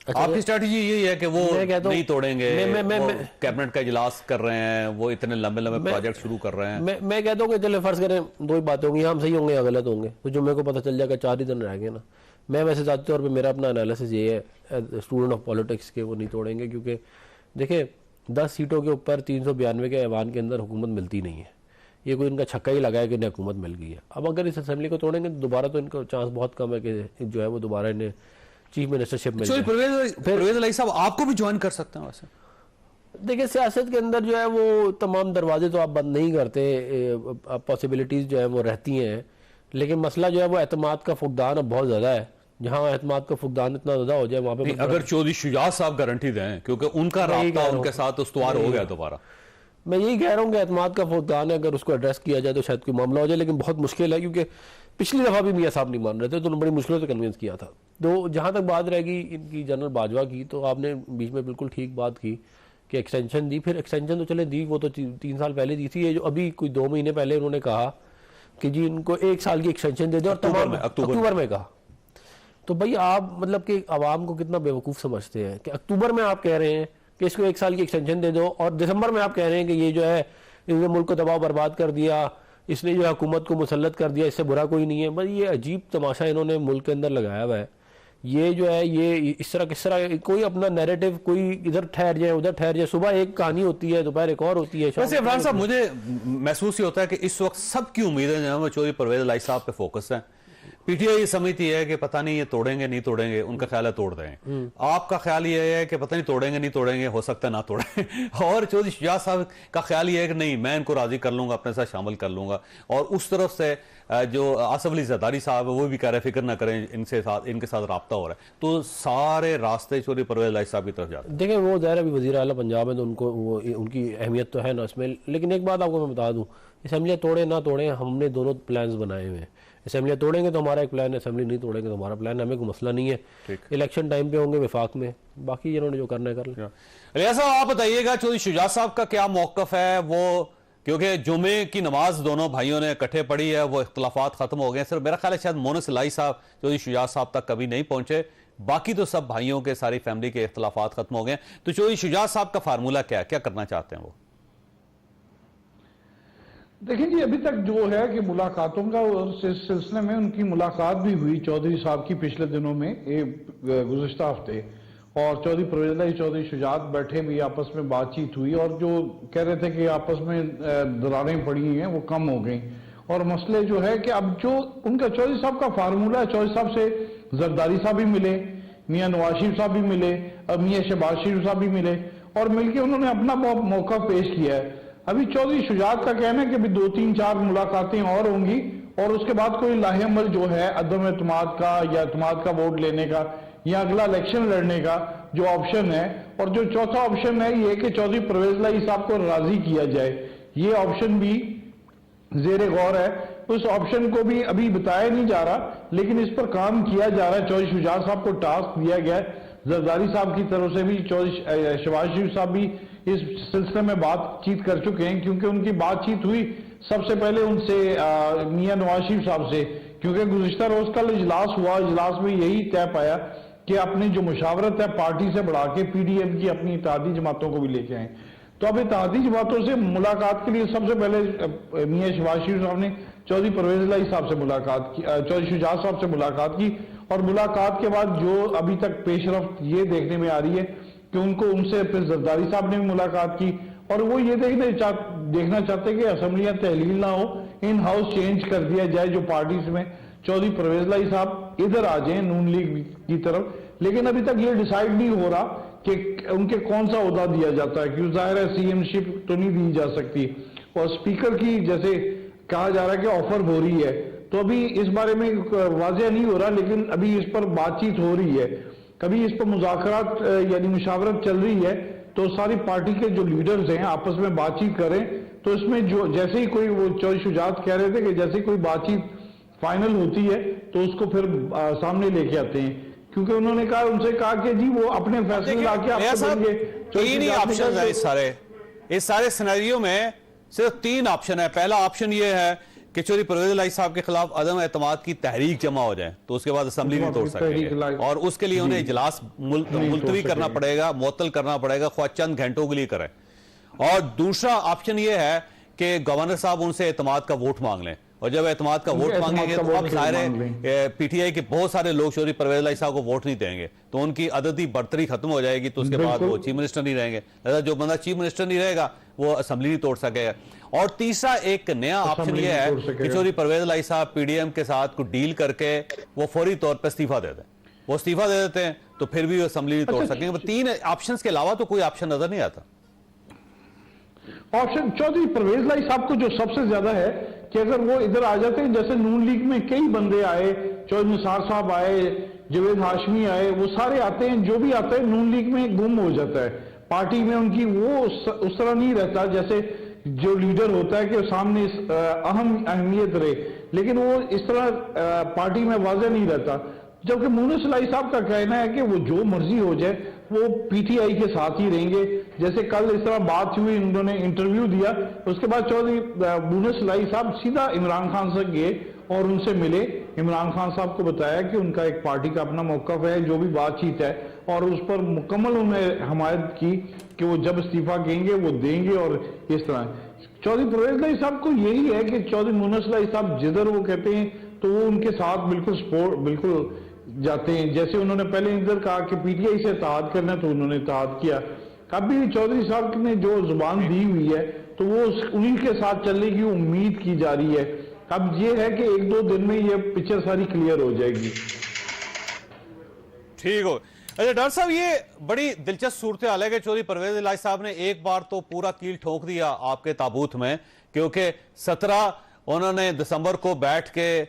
آپ کی اسٹریٹجی یہی ہے کہ وہ نہیں توڑیں گے، کیبنٹ کا اجلاس کر رہے ہیں، وہ اتنے لمبے لمبے پروجیکٹ شروع کر رہے ہیں. میں کہتا ہوں کہ چلے فرض کریں دو ہی باتیں ہوں گی، ہم صحیح ہوں گے یا غلط ہوں گے، تو جمعے کو پتہ چل جائے گا، 4 ہی دن رہ گئے نا. میں ویسے ذاتی طور پہ میرا اپنا انالیسس یہ ہے اسٹوڈنٹ آف پالیٹکس کے، وہ نہیں توڑیں گے، کیونکہ دیکھیں 10 سیٹوں کے اوپر 392 کے ایوان کے اندر حکومت ملتی نہیں ہے. یہ کوئی ان کا چھکا ہی لگا ہے کہ انہیں حکومت مل گئی ہے. اب اگر اس اسمبلی کو توڑیں گے تو دوبارہ تو ان کا چانس بہت کم ہے کہ جو ہے وہ دوبارہ انہیں چیف منسٹرشپ مل جائے. پرویز الہی صاحب آپ کو بھی جوائن کر سکتے ہیں ویسے؟ دیکھیں سیاست کے اندر جو ہے وہ تمام دروازے تو آپ بند نہیں کرتے، پاسبلٹیز جو ہے وہ رہتی ہیں، لیکن مسئلہ جو ہے وہ اعتماد کا فقدان اب بہت زیادہ ہے. جہاں اعتماد کا فقدان اتنا زیادہ ہو جائے وہاں پہ اگر چودھری شجاعت صاحب گارنٹی دیں، کیونکہ ان کا رابطہ ان کے ساتھ استوار ہو گیا دوبارہ. میں یہی کہہ رہا ہوں کہ اعتماد کا فقدان ہے، اگر اس کو ایڈریس کیا جائے تو شاید کوئی معاملہ ہو جائے، لیکن بہت مشکل ہے کیونکہ پچھلی دفعہ بھی میاں صاحب نہیں مان رہے تھے تو انہوں نے بڑی مشکلوں سے کنونس کیا تھا. تو جہاں تک بات رہے گی ان کی جنرل باجوہ کی، تو آپ نے بیچ میں بالکل ٹھیک بات کی کہ ایکسٹینشن دی. پھر ایکسٹینشن تو چلے دی، وہ تو 3 سال پہلے دی تھی. یہ جو ابھی کوئی 2 مہینے پہلے انہوں نے کہا کہ جی ان کو 1 سال کی ایکسٹینشن دے دیں، اور تمام اکتوبر میں کہا. تو بھائی آپ مطلب کہ عوام کو کتنا بیوقوف سمجھتے ہیں کہ اکتوبر میں آپ کہہ رہے ہیں کہ اس کو 1 سال کی ایکسٹینشن دے دو، اور دسمبر میں آپ کہہ رہے ہیں کہ یہ جو ہے اس نے ملک کو تباہ برباد کر دیا، اس نے جو ہے حکومت کو مسلط کر دیا، اس سے برا کوئی نہیں ہے. بس یہ عجیب تماشا انہوں نے ملک کے اندر لگایا ہوا ہے. یہ جو ہے یہ اس طرح کس طرح کوئی اپنا نیریٹو، کوئی ادھر ٹھہر جائے ادھر ٹھہر جائے، صبح ایک کہانی ہوتی ہے، دوپہر ایک اور ہوتی ہے. ویسے عمران صاحب مجھے محسوس یہ ہوتا ہے کہ اس وقت سب کی امیدیں جو ہیں وہ چودھری پرویز الہی صاحب پہ فوکس ہیں. پی ٹی آئی یہ سمجھتی ہے کہ پتہ نہیں یہ توڑیں گے نہیں توڑیں گے، ان کا خیال ہے توڑ دیں. آپ کا خیال یہ ہے کہ پتہ نہیں توڑیں گے نہیں توڑیں گے، ہو سکتا ہے نہ توڑیں. اور چودھری شجاعت صاحب کا خیال یہ ہے کہ نہیں، میں ان کو راضی کر لوں گا، اپنے ساتھ شامل کر لوں گا. اور اس طرف سے جو آصف علی زرداری صاحب ہے وہ بھی کہہ رہے فکر نہ کریں، ان کے ساتھ رابطہ ہو رہا ہے. تو سارے راستے چودھری پرویز الہی صاحب کی طرف جاتے ہیں. دیکھیں وہ ظاہر ابھی وزیر اعلیٰ پنجاب ہے تو ان کو وہ ان کی اہمیت تو ہے نا اس میں. لیکن ایک بات آپ کو میں بتا دوں، اسمبلیاں توڑیں نہ توڑیں، ہم نے دونوں پلانز بنائے ہوئے ہیں. اسمبلیاں توڑیں گے تو ہمارا ایک پلان ہے، اسمبلی نہیں توڑیں گے تو ہمارا پلان ہے. ہمیں کوئی مسئلہ نہیں ہے. الیکشن ٹائم پہ ہوں گے وفاق میں، باقی انہوں نے جو کرنا ہے کر لیں. علیہ صاحب آپ بتائیے گا چودھری شجاعت صاحب کا کیا موقف ہے؟ وہ کیونکہ جمعے کی نماز دونوں بھائیوں نے اکٹھے پڑھی ہے، وہ اختلافات ختم ہو گئے. صرف میرا خیال ہے شاید مونس الہی صاحب چودھری شجاعت صاحب تک کبھی نہیں پہنچے، باقی تو سب بھائیوں کے، ساری فیملی کے اختلافات ختم ہو گئے. تو چودھری شجاعت صاحب کا فارمولہ کیا کرنا چاہتے ہیں وہ؟ دیکھیں جی، ابھی تک جو ہے کہ ملاقاتوں کا سلسلے میں ان کی ملاقات بھی ہوئی چودھری صاحب کی پچھلے دنوں میں، گزشتہ ہفتے، اور چودھری پرویز الہی چودھری شجاعت بیٹھے بھی آپس میں بات چیت ہوئی، اور جو کہہ رہے تھے کہ آپس میں دراریں پڑی ہیں وہ کم ہو گئیں. اور مسئلے جو ہے کہ اب جو ان کا چودھری صاحب کا فارمولہ ہے، چودھری صاحب سے زرداری صاحب بھی ملے، میاں نواز شریف صاحب بھی ملے، اور میاں شہباز شریف صاحب بھی ملے، اور مل کے انہوں نے اپنا موقع پیش کیا ہے. ابھی چودھری شجاعت کا کہنا ہے کہ ابھی 2-3-4 ملاقاتیں اور ہوں گی، اور اس کے بعد کوئی لاہ عمل جو ہے عدم اعتماد کا یا اعتماد کا ووٹ لینے کا یا اگلا الیکشن لڑنے کا جو آپشن ہے، اور جو چوتھا آپشن ہے یہ کہ چودھری پرویز الہی صاحب کو راضی کیا جائے، یہ آپشن بھی زیر غور ہے. اس آپشن کو بھی ابھی بتایا نہیں جا رہا، لیکن اس پر کام کیا جا رہا ہے. چودھری شجاعت صاحب کو ٹاسک دیا گیا ہے، زرداری صاحب کی طرف سے بھی، چودھری شہباز شریف صاحب بھی اس سلسلے میں بات چیت کر چکے ہیں، کیونکہ ان کی بات چیت ہوئی سب سے پہلے ان سے میاں نواز شریف صاحب سے، کیونکہ گزشتہ روز کل اجلاس ہوا، اجلاس میں یہی طے پایا کہ اپنی جو مشاورت ہے پارٹی سے بڑھا کے پی ڈی ایم کی اپنی اتحادی جماعتوں کو بھی لے کے آئیں. تو اب اتحادی جماعتوں سے ملاقات کے لیے سب سے پہلے میاں شہباز شریف صاحب نے چودھری پرویز الہی صاحب سے ملاقات کی، چودھری شجاعت صاحب سے ملاقات کی. اور ملاقات کے بعد جو ابھی تک پیش رفت یہ دیکھنے میں آ رہی ہے کہ ان سے پھر زرداری صاحب نے بھی ملاقات کی، اور وہ یہ دیکھنا چاہتے کہ اسمبلیاں تحلیل نہ ہو، ان ہاؤس چینج کر دیا جائے جو پارٹیز میں، چودھری پرویز الہی صاحب ادھر آ جائیں نون لیگ کی طرف. لیکن ابھی تک یہ ڈیسائیڈ نہیں ہو رہا کہ ان کے کون سا عہدہ دیا جاتا ہے، کیوں ظاہر ہے سی ایم شپ تو نہیں دی جا سکتی، اور اسپیکر کی جیسے کہا جا رہا ہے کہ آفر ہو رہی ہے، تو ابھی اس بارے میں واضح نہیں ہو رہا، لیکن ابھی اس پر بات چیت ہو رہی ہے. کبھی اس پر مذاکرات یعنی مشاورت چل رہی ہے، تو ساری پارٹی کے جو لیڈرز ہیں آپس میں بات چیت کریں. تو اس میں جو جیسے ہی کوئی، وہ چودھری شجاعت کہہ رہے تھے کہ جیسے ہی کوئی بات چیت فائنل ہوتی ہے تو اس کو پھر سامنے لے کے آتے ہیں، کیونکہ انہوں نے کہا، ان سے کہا کہ جی وہ اپنے فیصلے لا کے آپ کو دیں گے. تین ہی آپشن ہیں اس سارے سینیریو میں، صرف 3 آپشن ہے. پہلا آپشن یہ ہے کہ چودھری پرویز الہی صاحب کے خلاف عدم اعتماد کی تحریک جمع ہو جائے تو اس کے بعد اسمبلی نہیں توڑ سکیں گے، اور اس کے لیے انہیں اجلاس ملتوی کرنا پڑے گا، معطل کرنا پڑے گا، خواہ چند گھنٹوں کے لیے کریں۔ اور دوسرا آپشن یہ ہے کہ گورنر صاحب ان سے اعتماد کا ووٹ مانگ لیں، اور جب اعتماد کا ووٹ مانگیں گے تو اب ظاہر ہے پی ٹی آئی کے بہت سارے لوگ چودھری پرویز الہی صاحب کو ووٹ نہیں دیں گے، تو ان کی عددی برتری ختم ہو جائے گی، تو اس کے بعد وہ چیف منسٹر نہیں رہیں گے، لہذا جو بندہ چیف منسٹر نہیں رہے گا وہ اسمبلی نہیں توڑ سکے گا۔ اور تیسرا ایک نیا آپشن یہ ہے کہ چودھری پرویز الہی صاحب پی ڈی ایم کے ساتھ کوئی ڈیل کر کے وہ فوری طور پہ استعفیٰ دے دیں، وہ استعفیٰ دے دیتے ہیں تو پھر بھی وہ اسمبلی نہیں توڑ سکیں گے۔ تین آپشنز کے علاوہ تو کوئی آپشن نظر نہیں آتا۔ آپشن چودھری پرویز الہی صاحب کو جو سب سے زیادہ ہے کہ اگر وہ ادھر آ جاتے ہیں، جیسے نون لیگ میں کئی بندے آئے، چودھری نثار صاحب آئے، جاوید ہاشمی آئے، وہ سارے آتے ہیں، جو بھی آتے ہیں نون لیگ میں گم ہو جاتا ہے، پارٹی میں ان کی وہ اس طرح نہیں رہتا جیسے جو لیڈر ہوتا ہے کہ سامنے اہم اہمیت رہے، لیکن وہ اس طرح پارٹی میں واضح نہیں رہتا۔ جبکہ مونس الہی صاحب کا کہنا ہے کہ وہ جو مرضی ہو جائے وہ پی ٹی آئی کے ساتھ ہی رہیں گے، جیسے کل اس طرح بات ہوئی، انہوں نے انٹرویو دیا، اس کے بعد چودھری مونس الہی صاحب سیدھا عمران خان سے گئے اور ان سے ملے، عمران خان صاحب کو بتایا کہ ان کا ایک پارٹی کا اپنا موقف ہے، جو بھی بات چیت ہے، اور اس پر مکمل انہوں نے حمایت کی کہ وہ جب استعفیٰ کہیں گے وہ دیں گے، اور اس طرح چودھری پرویز الہی صاحب کو یہی ہے کہ چودھری مونس الہی صاحب جدھر وہ کہتے ہیں تو وہ ان کے ساتھ بالکل جاتے ہیں۔ جیسے انہوں نے پہلے ادھر کہا کہ پی ٹی آئی سے اتحاد کرنا تو انہوں نے اتحاد کیا، اب بھی چودھری صاحب نے جو زبان دی ہوئی ہے تو وہ انہی کے ساتھ چلنے کی امید کی جا رہی ہے۔ اب یہ ہے کہ ایک دو دن میں یہ پکچر ساری کلیئر ہو جائے گی۔ ٹھیک ہو۔ اچھا ڈاکٹر صاحب، یہ بڑی دلچسپ صورتحال ہے کہ چودھری پرویز الہی صاحب نے ایک بار تو پورا کیل ٹھونک دیا آپ کے تابوت میں، کیونکہ 17 انہوں نے دسمبر کو بیٹھ کے